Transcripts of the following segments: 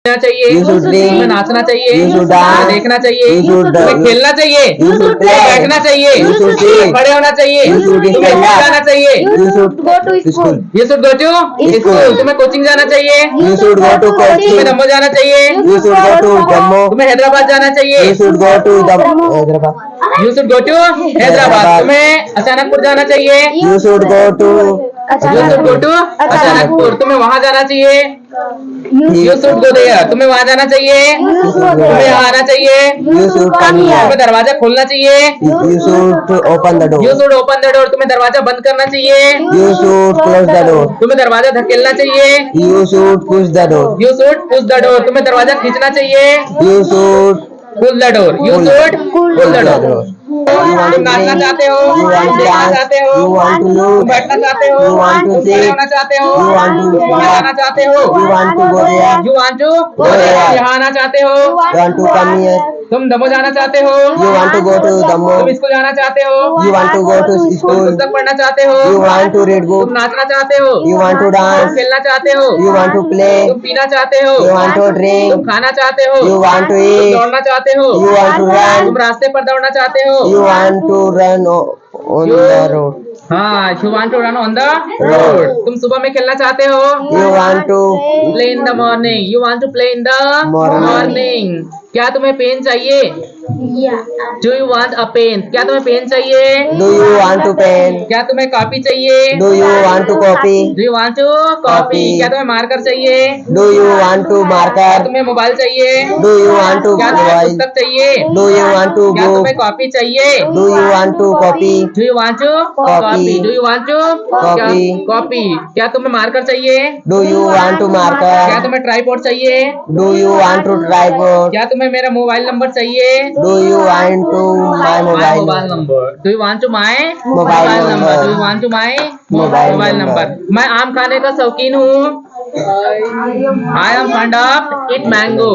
चाहिए, You should तुम्हें drink. नाचना चाहिए, You should तुम्हें dance. देखना चाहिए, You should तुम्हें खेलना चाहिए, You should play. तुम्हें बैठना चाहिए, You should तुम्हें sit. खड़े होना चाहिए, You should तुम्हें stand up. जाना चाहिए, You should go to school. You should go to school. तुम्हें कोचिंग जाना चाहिए, You should go to तुम्हें coaching. जम्मू जाना चाहिए, You should go to Jammu. तुम्हें हैदराबाद जाना चाहिए, You should go to Hyderabad. You should go to Hyderabad, तुम्हें अचानकपुर जाना चाहिए, You should go to You should go to Achanakpur, तुम्हें वहां जाना चाहिए, You should go there, तुम्हें वहां जाना चाहिए, तुम्हें यहाँ आना चाहिए, You should come तुम्हें here. दरवाजा खोलना चाहिए, You should open the You door. should open the door, तुम्हें दरवाजा बंद करना चाहिए, You should close the door. तुम्हें दरवाजा धकेलना चाहिए, You should push the door. You should push the door, तुम्हें दरवाजा खींचना चाहिए, You should pull the door, You should pull the door. तुम नाचना चाहते हो, You want तुम to देखना dance. चाहते हो, You want to तुम look. बैठना चाहते हो, You want to तुम खड़े sit. होना चाहते हो, You want to तुम यहाँ आना चाहते हो, You want to go there. You want to Go there. यहाँ आना चाहते हो, You want to come here. तुम दमो जाना चाहते हो, You want to go to तुम Jammu. स्कूल जाना चाहते हो, You want to go to तुम school. पुस्तक पढ़ना चाहते हो, You want to read तुम book. नाचना चाहते हो, You want to तुम dance. खेलना चाहते हो, You want to play. तुम पीना चाहते हो, You want to तुम drink. खाना चाहते हो, You want to तुम eat. दौड़ना चाहते हो, You want to run. तुम रास्ते पर दौड़ना चाहते हो, You want to run on the road. हाँ, you want to run on the road. तुम सुबह में खेलना चाहते हो, You want to play in the morning. You want to play in the morning. क्या तुम्हें पेन चाहिए? Do you want a pen? क्या तुम्हें पेन चाहिए? Do you want to pen? क्या तुम्हें कॉपी चाहिए? Do you want to copy? Do you want to copy? क्या तुम्हें मार्कर चाहिए? Do you want to क्या marker? तुम्हें मोबाइल चाहिए? Do you want to क्या तुम्हें mobile? पुस्तक चाहिए? Do you want to क्या तुम्हें book? कॉपी चाहिए? Do you want to copy? Do you want to Copy. Do you want to Copy. Copy? क्या तुम्हें मार्कर चाहिए? Do you want to क्या marker? तुम्हें ट्राइपॉड चाहिए? Do you want to tripod? क्या तुम्हें मेरा मोबाइल नंबर चाहिए? Do you want to my My mobile? mobile number. Do you want to my Mobile number. Do you want to my Mobile mobile number. number? मैं आम खाने का शौकीन हूँ. I am fond of eat mango.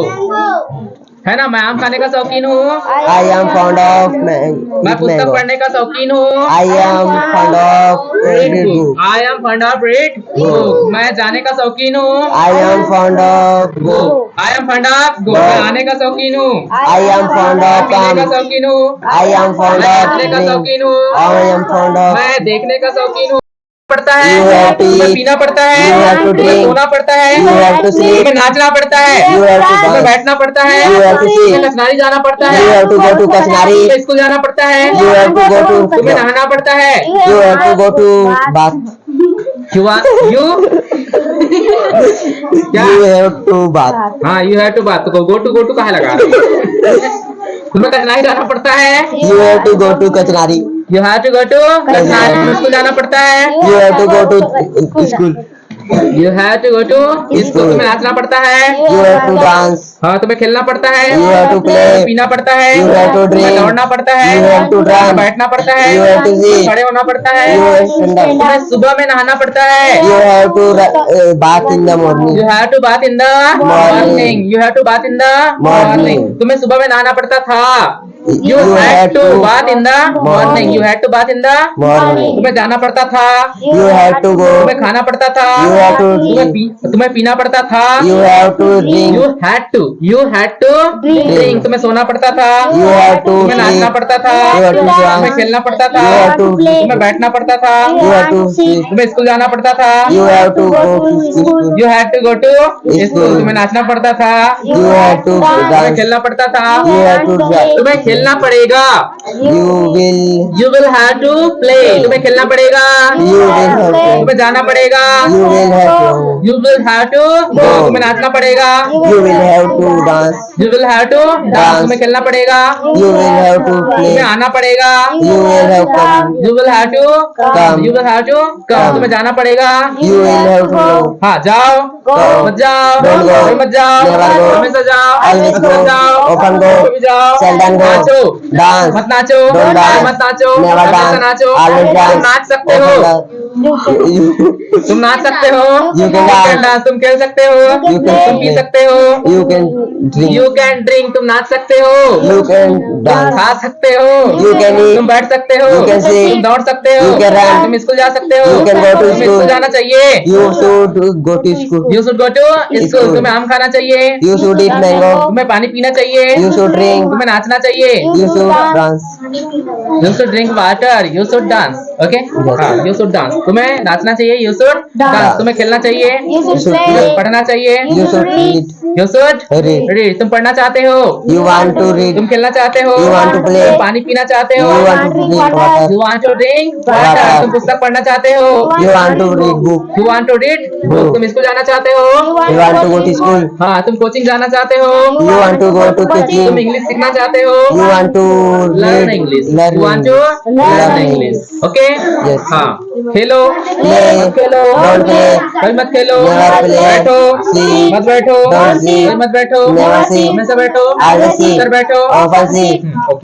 है ना, मैं आम खाने का शौकीन हूँ. I am fond of मैं पुस्तक mango. पढ़ने का शौकीन हूँ. I am fond of Read read book. book. I am fond of read book. मैं जाने का शौकीन हूँ. I am fond of go. I am fond of go. मैं आने का शौकीन हूँ. I am fond मैं of पीने का come. शौकीन हूँ. I am fond मैं of नाचने का drink. शौकीन हूँ. I am fond of मैं देखने का शौकीन हूँ. पड़ता है, You have to तुम्हें eat. पीना पड़ता है, You have to तुम्हें drink. सोना पड़ता है, You have to sleep. तुम्हें नाचना पड़ता है, You have to तुम्हें dance. बैठना पड़ता है, You have to sit. तुम्हें कचनारी जाना पड़ता है, You have to go to Kasnari. तुम्हें स्कूल जाना पड़ता है, You have to go to तुम्हें नहाना पड़ता है. You have to go to bath. You क्या? You have to bath. हाँ, you have to bath. तो go to कहाँ लगा? तुम्हें कचनारी जाना पड़ता है. You have to go to Kachnari. You have to go to कचनारी. तुम्हें स्कूल जाना पड़ता है. You have to go to school. You have to go to school. तुम्हें नाचना पड़ता है. You have to dance. हाँ, तुम्हें खेलना पड़ता है. You have to play. तुम्हें पीना पड़ता है. You have to तुम्हें drink. दौड़ना पड़ता है. You have to तुम्हें run. बैठना पड़ता है. You have to तुम्हें sit. खड़े होना पड़ता है. You have to stand up. तुम्हें सुबह में नहाना पड़ता है. You have to bath in the morning. You have to bath in the morning. You have to bath in the morning. तुम्हें सुबह में नहाना पड़ता था. You had to bath in the morning. You had to bath in the morning. तुम्हें जाना पड़ता था. You have to go. तुम्हें खाना पड़ता था. You have to drink. तुम्हें पीना पड़ता था. You have to drink. You had to drink. तुम्हें सोना पड़ता था. You have to तुम्हें नाचना sleep. पड़ता था. You have to तुम्हें dance. खेलना पड़ता था. You have to play. तुम्हें बैठना पड़ता था. You have to sleep. तुम्हें स्कूल जाना पड़ता था. You have to go to school. You had to go to School. school. तुम्हें नाचना पड़ता था. You have to तुम्हें dance. खेलना पड़ता था. You have to dance. तुम्हें खेलना पड़ेगा. You will have to play. तुम्हें खेलना पड़ेगा. You will have to. तुम्हें जाना पड़ेगा. You will have to. You will have to go. तुम्हें नाचना पड़ेगा. You will have to dance. You will have to dance. तुम्हें खेलना पड़ेगा. You will have to तुम्हें play. आना पड़ेगा. You will have come. You will have to Come. You will have to come. तुम्हें जाना पड़ेगा. You will have to go. हाँ, जाओ. मत जाओ. Don't go. कहीं मत जाओ. Never go. हमेशा जाओ. Always go. मत जाओ. Often go. कभी जाओ. Seldom go. नाचो. Dance. मत नाचो. Don't dance. मत नाचो. Never हमेशा dance. नाचो. Always तुम dance. नाच सकते Often हो. dance. You तुम नाच सकते हो. can dance. डांस तुम खेल सकते हो, You can तुम पी play. सकते हो, You can drink. You can drink तुम नाच सकते हो, You can तुम dance. खा सकते हो, You can eat. तुम बैठ सकते हो, You can sit. तुम दौड़ सकते हो, You can run. तुम स्कूल जा सकते हो, You can go to तुम्हें स्कूल school. जाना चाहिए, You should go to school. You should go to school, School. तुम्हें आम खाना चाहिए, You should eat mango. तुम्हें पानी पीना चाहिए, You should drink. तुम्हें नाचना चाहिए, You should dance. You should drink water, you should dance, okay, हाँ यू शुड डांस, तुम्हें नाचना चाहिए, यू शुड डांस, तुम्हें खेलना चाहिए, You should play. पढ़ना चाहिए, You should read. You should Read. Read, तुम पढ़ना चाहते हो, You want to read. तुम खेलना चाहते हो, You want to play. तुम पानी पीना चाहते हो, You want to drink water. You want to drink water, Water. तुम पुस्तक पढ़ना चाहते हो, You want to read book. You want to read Book. तुम स्कूल जाना चाहते हो, You want to go to school. हाँ तुम कोचिंग जाना चाहते हो, You want to go to तुम coaching. इंग्लिश सीखना चाहते हो, You want to learn read. English, Learn you want to English. Learn Learn English, okay, Yes. हाँ खेलो, Play. मत खेलो, Don't play. कभी मत खेलो, Never play. बैठो, Sleep. मत बैठो, Don't sleep. कभी मत बैठो, Never sleep. हमेशा बैठो, Always sleep. उधर बैठो, Often sleep. ओके।